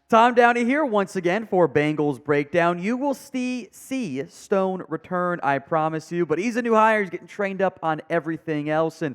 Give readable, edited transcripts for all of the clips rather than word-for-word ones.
Tom Downey here once again for Bengals Breakdown. You will see Stone return, I promise you, but he's a new hire. He's getting trained up on everything else and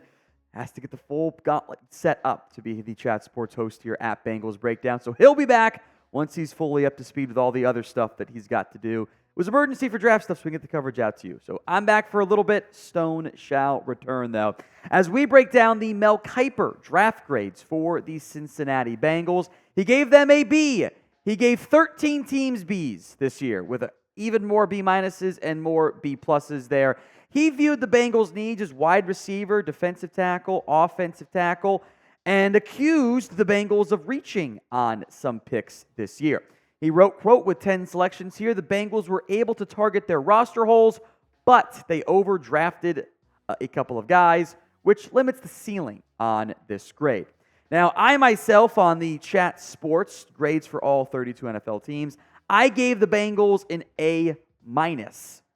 has to get the full gauntlet set up to be the chat sports host here at Bengals Breakdown. So he'll be back once he's fully up to speed with all the other stuff that he's got to do. It was emergency for draft stuff, so we can get the coverage out to you. So I'm back for a little bit. Stone shall return, though, as we break down the Mel Kiper draft grades for the Cincinnati Bengals. He gave them a B. He gave 13 teams Bs this year, with even more B minuses and more B pluses there. He viewed the Bengals' needs as wide receiver, defensive tackle, offensive tackle, and accused the Bengals of reaching on some picks this year. He wrote, quote, with 10 selections here, the Bengals were able to target their roster holes, but they overdrafted a couple of guys, which limits the ceiling on this grade. Now, I myself on the chat sports grades for all 32 NFL teams, I gave the Bengals an A-,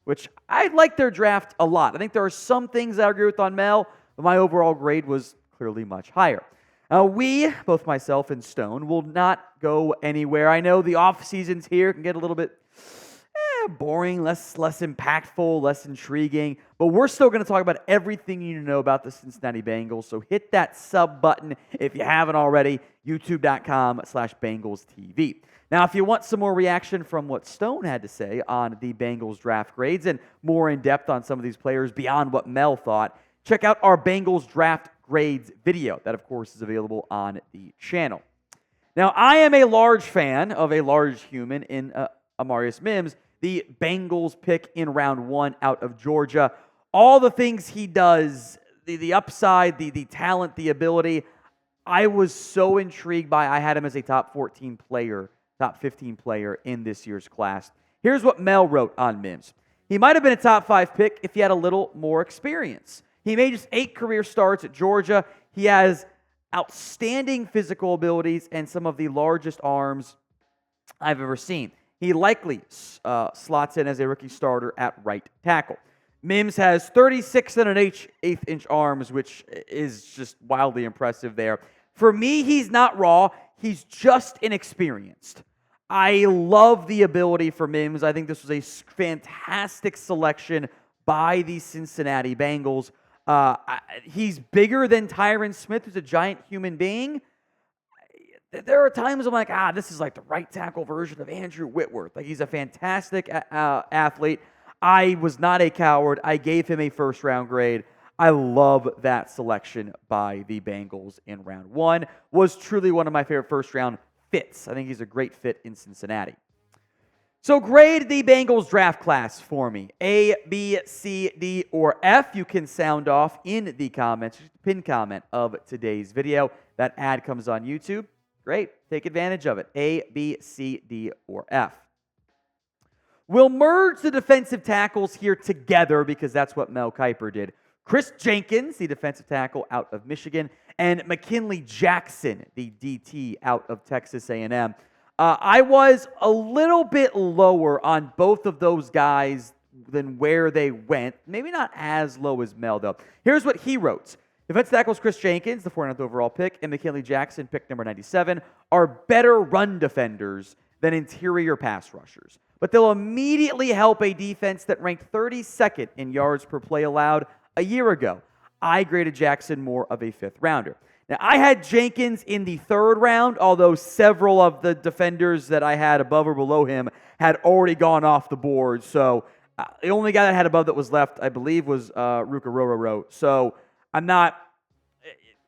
which I like their draft a lot. I think there are some things I agree with on Mel, but my overall grade was clearly much higher. We, both myself and Stone, will not go anywhere. I know the off seasons here can get a little bit boring, less impactful, less intriguing, but we're still going to talk about everything you need to know about the Cincinnati Bengals. So hit that sub button if you haven't already, youtube.com/BengalsTV. Now, if you want some more reaction from what Stone had to say on the Bengals draft grades and more in depth on some of these players beyond what Mel thought, check out our Bengals draft grades video. That, of course, is available on the channel. Now, I am a large fan of a large human in Amarius Mims, the Bengals pick in round 1 out of Georgia. All the things he does, the upside, the talent, the ability, I was so intrigued by. I had him as a top 15 player in this year's class. Here's what Mel wrote on Mims. He might have been a top 5 pick if he had a little more experience. He made just 8 career starts at Georgia. He has outstanding physical abilities and some of the largest arms I've ever seen. He likely slots in as a rookie starter at right tackle. Mims has 36 and an eighth inch arms, which is just wildly impressive there. For me, he's not raw. He's just inexperienced. I love the ability for Mims. I think this was a fantastic selection by the Cincinnati Bengals. He's bigger than Tyron Smith, who's a giant human being. There are times I'm like, this is like the right tackle version of Andrew Whitworth. Like, he's a fantastic athlete. I was not a coward. I gave him a first-round grade. I love that selection by the Bengals in round 1. Was truly one of my favorite first-round fits. I think he's a great fit in Cincinnati. So grade the Bengals draft class for me. A, B, C, D, or F. You can sound off in the comments, pinned comment of today's video. That ad comes on YouTube. Great. Take advantage of it. A, B, C, D, or F. We'll merge the defensive tackles here together because that's what Mel Kiper did. Kris Jenkins, the defensive tackle out of Michigan, and McKinnley Jackson, the DT out of Texas A&M. I was a little bit lower on both of those guys than where they went. Maybe not as low as Mel, though. Here's what he wrote. Defensive tackles Kris Jenkins, the 49th overall pick, and McKinnley Jackson, pick number 97, are better run defenders than interior pass rushers. But they'll immediately help a defense that ranked 32nd in yards per play allowed a year ago. I graded Jackson more of a 5th rounder. Now, I had Jenkins in the 3rd round, although several of the defenders that I had above or below him had already gone off the board. So the only guy that I had above that was left, I believe, was Ruka. So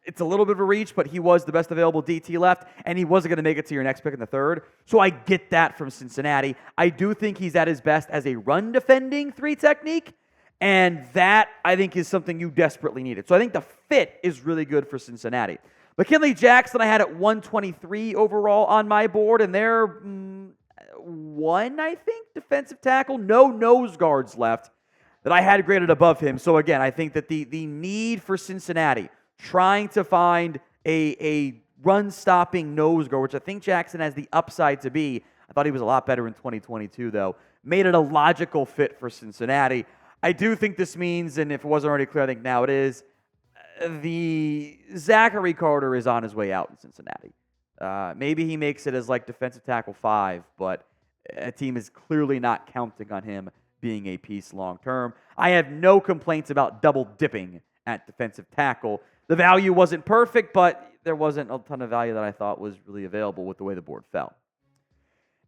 it's a little bit of a reach, but he was the best available DT left, and he wasn't going to make it to your next pick in the 3rd. So I get that from Cincinnati. I do think he's at his best as a run-defending 3 technique, and that, I think, is something you desperately needed. So I think the fit is really good for Cincinnati. McKinnley Jackson I had at 123 overall on my board, and they're 1, I think, defensive tackle. No nose guards left that I had graded above him. So again, I think that the need for Cincinnati trying to find a run-stopping nose guard, which I think Jackson has the upside to be. I thought he was a lot better in 2022, though. Made it a logical fit for Cincinnati. I do think this means, and if it wasn't already clear, I think now it is, the Zachary Carter is on his way out in Cincinnati. Maybe he makes it as like defensive tackle 5, but a team is clearly not counting on him being a piece long term. I have no complaints about double dipping at defensive tackle. The value wasn't perfect, but there wasn't a ton of value that I thought was really available with the way the board fell.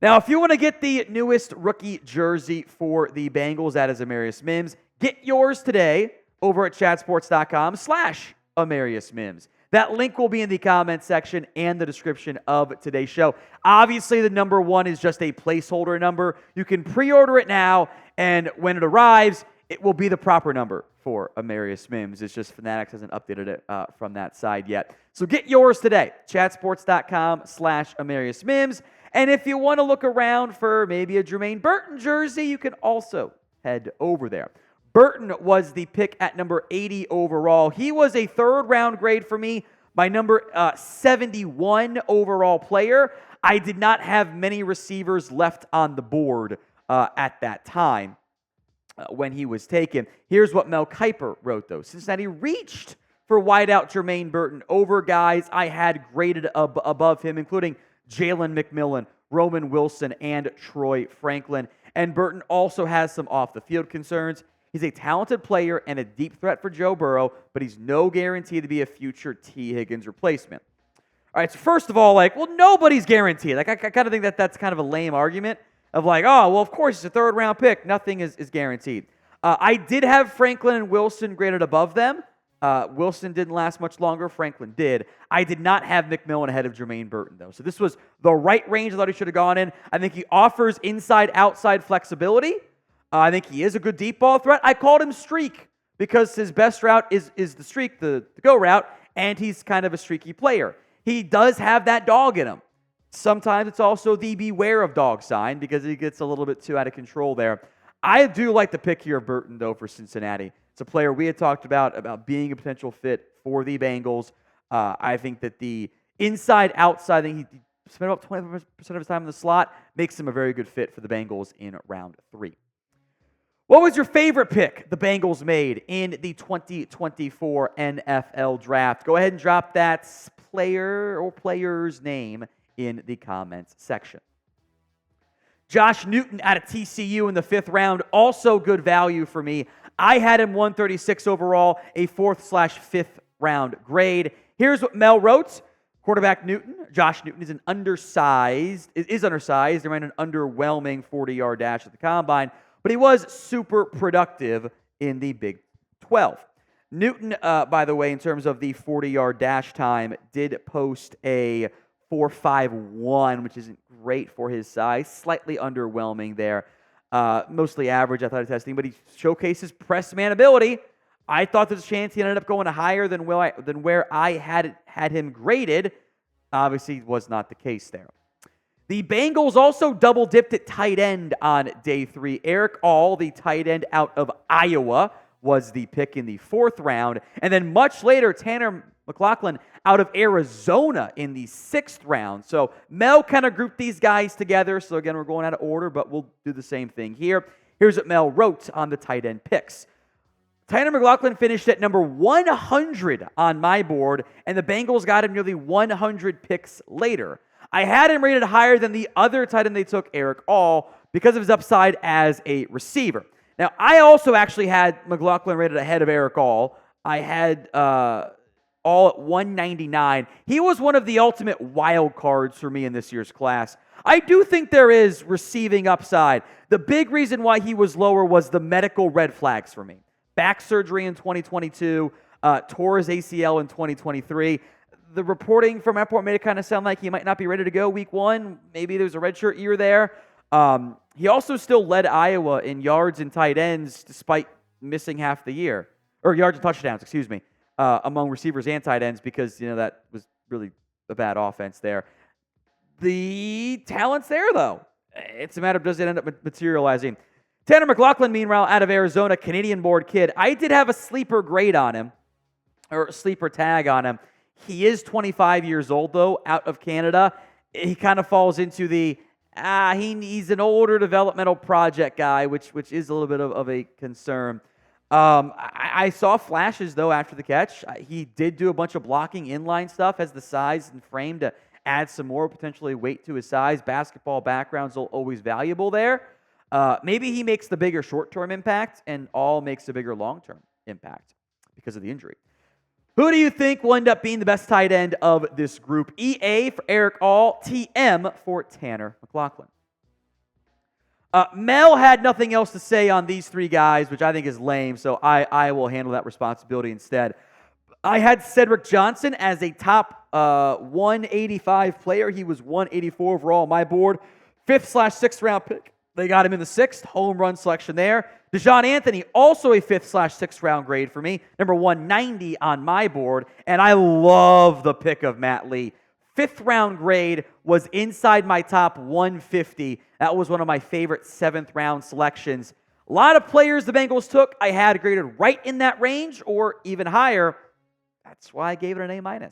Now, if you want to get the newest rookie jersey for the Bengals, that is Amarius Mims, get yours today over at chatsports.com/Amarius Mims. That link will be in the comment section and the description of today's show. Obviously, the number 1 is just a placeholder number. You can pre-order it now, and when it arrives, it will be the proper number for Amarius Mims. It's just Fanatics hasn't updated it from that side yet. So get yours today, chatsports.com/Amarius Mims. And if you want to look around for maybe a Jermaine Burton jersey, you can also head over there. Burton was the pick at number 80 overall. He was a third-round grade for me, my number 71 overall player. I did not have many receivers left on the board at that time when he was taken. Here's what Mel Kiper wrote, though. Cincinnati reached for wideout Jermaine Burton over guys I had graded above him, including Jalen McMillan, Roman Wilson, and Troy Franklin. And Burton also has some off-the-field concerns. He's a talented player and a deep threat for Joe Burrow, but he's no guarantee to be a future T. Higgins replacement. All right, so first of all, nobody's guaranteed. I kind of think that's kind of a lame argument of of course, it's a third-round pick. Nothing is guaranteed. I did have Franklin and Wilson graded above them. Wilson didn't last much longer. Franklin did. I did not have McMillan ahead of Jermaine Burton, though. So this was the right range I thought he should have gone in. I think he offers inside-outside flexibility. I think he is a good deep ball threat. I called him streak because his best route is the streak, the go route, and he's kind of a streaky player. He does have that dog in him. Sometimes it's also the beware of dog sign because he gets a little bit too out of control there. I do like the pick here of Burton, though, for Cincinnati. It's a player we had talked about being a potential fit for the Bengals. I think that the inside-outside, I think he spent about 20% of his time in the slot, makes him a very good fit for the Bengals in round 3. What was your favorite pick the Bengals made in the 2024 NFL Draft? Go ahead and drop that player or player's name in the comments section. Josh Newton out of TCU in the 5th round, also good value for me. I had him 136 overall, a 4th/5th round grade. Here's what Mel wrote. Quarterback Josh Newton is undersized. He ran an underwhelming 40-yard dash at the combine, but he was super productive in the Big 12. Newton, by the way, in terms of the 40-yard dash time, did post a 4.51, which isn't great for his size. Slightly underwhelming there. Mostly average athletic testing, but he showcases press man ability. I thought there's a chance he ended up going higher than where I had him graded. Obviously, was not the case there. The Bengals also double-dipped at tight end on day 3. Erick, the tight end out of Iowa, was the pick in the 4th round. And then much later, Tanner McLachlan out of Arizona in the 6th round. So Mel kind of grouped these guys together. So again, we're going out of order, but we'll do the same thing here. Here's what Mel wrote on the tight end picks. Tanner McLachlan finished at number 100 on my board, and the Bengals got him nearly 100 picks later. I had him rated higher than the other tight end they took, Erick because of his upside as a receiver. Now, I also actually had McLachlan rated ahead of Erick I had All at 199. He was one of the ultimate wild cards for me in this year's class. I do think there is receiving upside. The big reason why he was lower was the medical red flags for me. Back surgery in 2022, tore his ACL in 2023. The reporting from Airport made it kind of sound like he might not be ready to go week 1. Maybe there's a redshirt year there. He also still led Iowa in yards and tight ends despite missing half the year. Or yards and touchdowns, excuse me. Among receivers and tight ends because, that was really a bad offense there. The talent's there, though. It's a matter of does it end up materializing. Tanner McLachlan, meanwhile, out of Arizona, Canadian-born kid. I did have a sleeper grade on him, or a sleeper tag on him. He is 25 years old, though, out of Canada. He kind of falls into the, he's an older developmental project guy, which is a little bit of a concern. I saw flashes, though, after the catch. He did do a bunch of blocking inline stuff, has the size and frame to add some more potentially weight to his size. Basketball background's always valuable there. Maybe he makes the bigger short-term impact and all makes a bigger long-term impact because of the injury. Who do you think will end up being the best tight end of this group? EA for Erick All, TM for Tanner McLachlan. Mel had nothing else to say on these three guys, which I think is lame, so I will handle that responsibility instead. I had Cedric Johnson as a top 185 player. He was 184 overall on my board. 5th/6th round pick. They got him in the 6th. Home run selection there. Deshaun Anthony, also a 5th/6th round grade for me. Number 190 on my board. And I love the pick of Matt Lee. 5th round grade was inside my top 150. That was one of my favorite 7th round selections. A lot of players the Bengals took I had graded right in that range or even higher. That's why I gave it an A-.